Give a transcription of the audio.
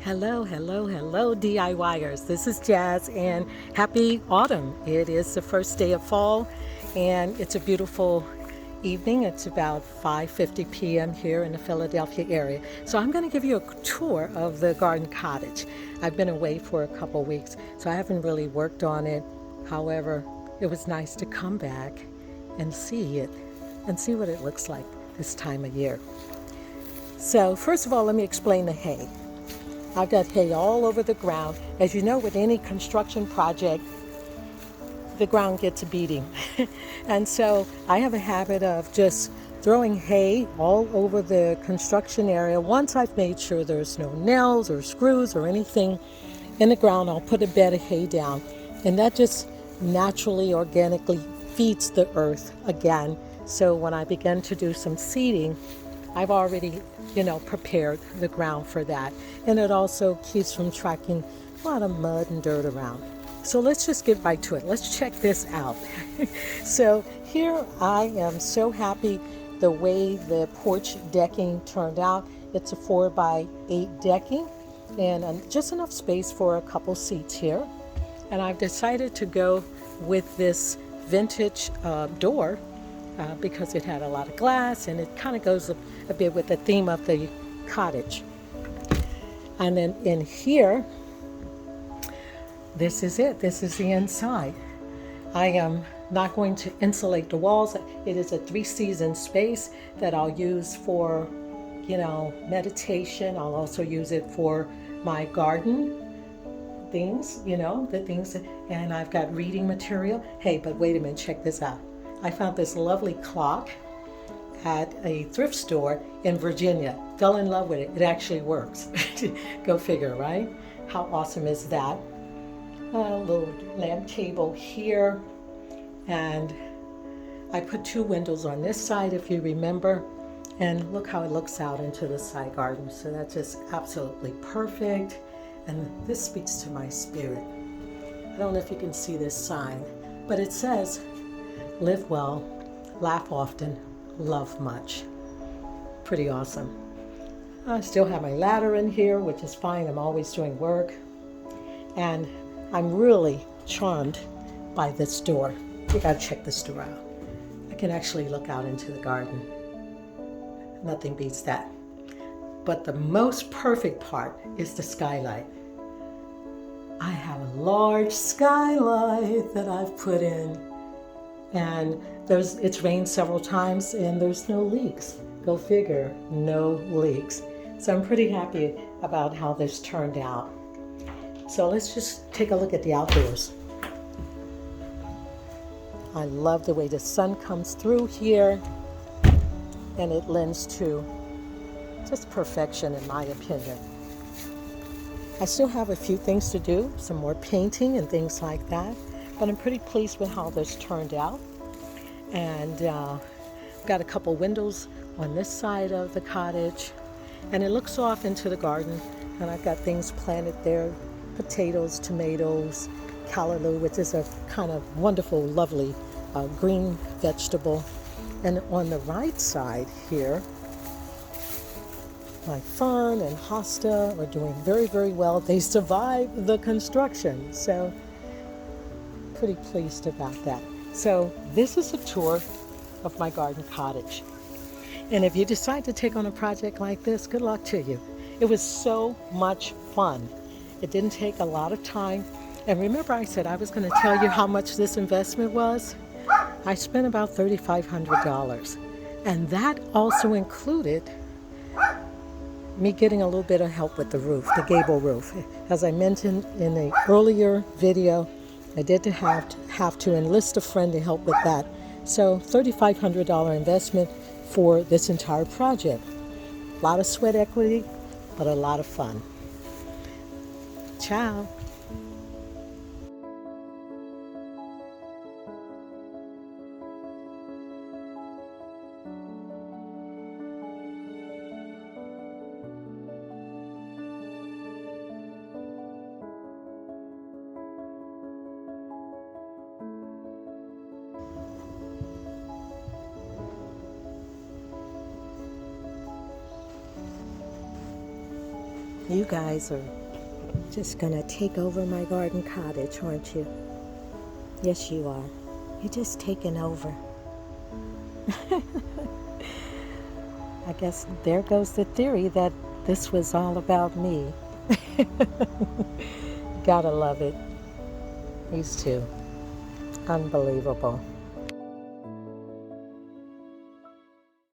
Hello, hello, hello, DIYers. This is Jazz, and happy autumn. It is the first day of fall, and it's a beautiful evening. It's about 5:50 p.m. here in the Philadelphia area. So I'm going to give you a tour of the garden cottage. I've been away for a couple weeks, so I haven't really worked on it. However, it was nice to come back and see it and see what it looks like this time of year. So first of all, let me explain the hay. I've got hay all over the ground. As you know, with any construction project, the ground gets a beating. And so I have a habit of just throwing hay all over the construction area. Once I've made sure there's no nails or screws or anything in the ground, I'll put a bed of hay down. And that just naturally, organically feeds the earth again. So when I begin to do some seeding, I've already, prepared the ground for that. And it also keeps from tracking a lot of mud and dirt around. So let's just get right to it. Let's check this out. So here I am so happy the way the porch decking turned out. It's a 4x8 decking and just enough space for a couple seats here. And I've decided to go with this vintage door because it had a lot of glass, and it kind of goes a bit with the theme of the cottage. And then in here, this is it. This is the inside. I am not going to insulate the walls. It is a 3-season space that I'll use for, meditation. I'll also use it for my garden things, the things. And I've got reading material. Hey, but wait a minute, check this out. I found this lovely clock at a thrift store in Virginia. Fell in love with it. It actually works. Go figure, right? How awesome is that? A little lamp table here. And I put 2 windows on this side, if you remember. And look how it looks out into the side garden. So that's just absolutely perfect. And this speaks to my spirit. I don't know if you can see this sign, but it says, live well, laugh often, love much. Pretty awesome. I still have my ladder in here, which is fine. I'm always doing work. And I'm really charmed by this door. You gotta check this door out. I can actually look out into the garden. Nothing beats that. But the most perfect part is the skylight. I have a large skylight that I've put in. And it's rained several times and there's no leaks. Go figure, no leaks. So I'm pretty happy about how this turned out. So let's just take a look at the outdoors. I love the way the sun comes through here, and it lends to just perfection in my opinion. I still have a few things to do, some more painting and things like that. But I'm pretty pleased with how this turned out. And got a couple windows on this side of the cottage. And it looks off into the garden. And I've got things planted there. Potatoes, tomatoes, callaloo, which is a kind of wonderful, lovely green vegetable. And on the right side here, my fern and hosta are doing very, very well. They survived the construction. So pretty pleased about that. So this is a tour of my garden cottage. And if you decide to take on a project like this, good luck to you. It was so much fun. It didn't take a lot of time. And remember I said I was going to tell you how much this investment was? I spent about $3,500. And that also included me getting a little bit of help with the roof, the gable roof. As I mentioned in an earlier video, I did have to enlist a friend to help with that. So $3,500 investment for this entire project. A lot of sweat equity, but a lot of fun. Ciao. You guys are just gonna take over my garden cottage, aren't you? Yes, you are. You're just taking over. I guess there goes the theory that this was all about me. Gotta love it. These two. Unbelievable.